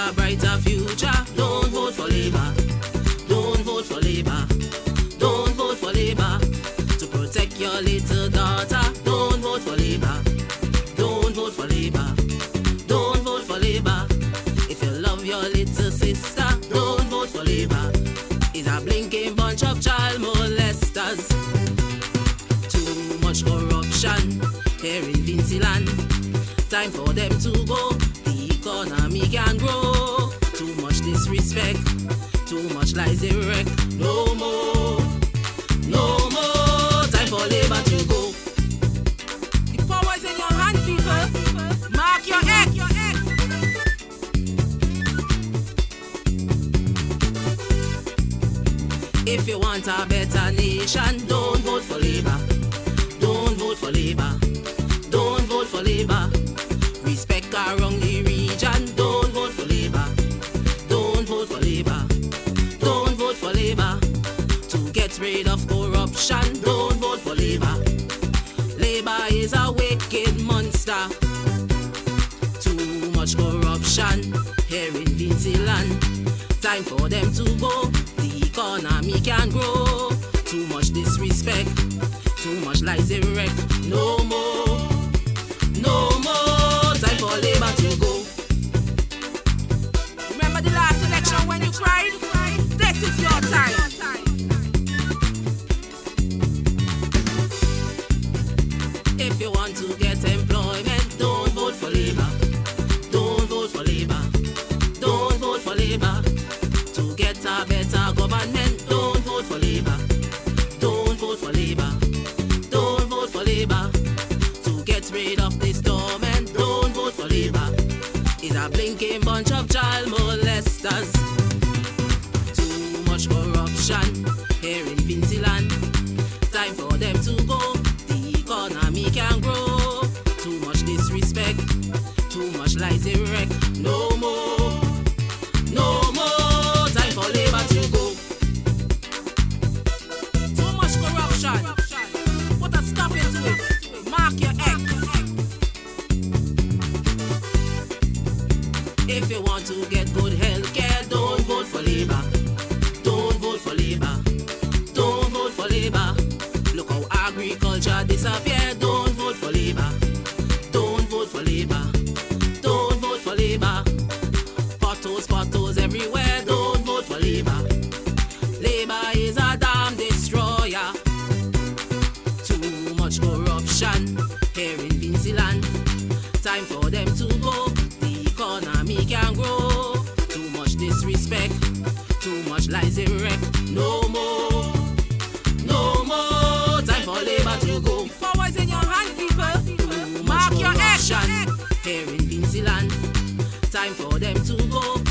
a brighter future, don't vote for Labour. Don't vote for Labour. Don't vote for Labour. To protect your little daughter, don't vote for Labour. Don't vote for Labour. Don't vote for Labour. If you love your little sister, don't vote for Labour. It's a blinking bunch of child molesters. Too much corruption here in Vinceland. Time for them to go. The economy can grow. Too much disrespect. Too much lies they wreck. No more. No more. Time for Labour to go. The power is in your hand, people. Mark your X. If you want a better nation, don't vote for Labour. Don't vote for Labour. Don't vote for Labour. Respect around the region. Don't vote for Labour. Don't vote for Labour. Don't vote for Labour. To get rid of corruption, don't vote for Labour. Labour is a wicked monster. Too much corruption here in Vinceland. Time for them to go. The economy can grow. Too much disrespect. Too much lies they wreck. No more. No more. Time for Labour to go. Remember the last election when you cried? This is your time. If you want to get employment, don't vote for Labour. Don't vote for Labour. Don't vote for Labour. To get a better government, don't vote for Labour. Don't vote for Labour. Don't vote for Labour. To get rid of this torment, don't vote for Labour. It's a blinking bunch of child molesters. Too much corruption here in Vinceland. Time for them to go. The economy can grow. Too much disrespect. Too much lies they wreck. No more. No more. Time for Labour to go. Too much corruption. Put a stop into it. Mark your X. If you want to get good health care, don't vote for Labour. Don't vote for Labour. Don't vote for Labour. Look how agriculture disappear. Don't vote for Labour. Don't vote for Labour. Don't vote for Labour. Potholes everywhere. Don't vote for Labour. Labour is a damn destroyer. Too much corruption here in Vinceland. Time for them to go. The economy can grow. Too much disrespect. Too much lies they wreck. No more. No more. Time for Labour to go. The power is in your hand, people. Too much corruption here in Vinceland. Time for them to go.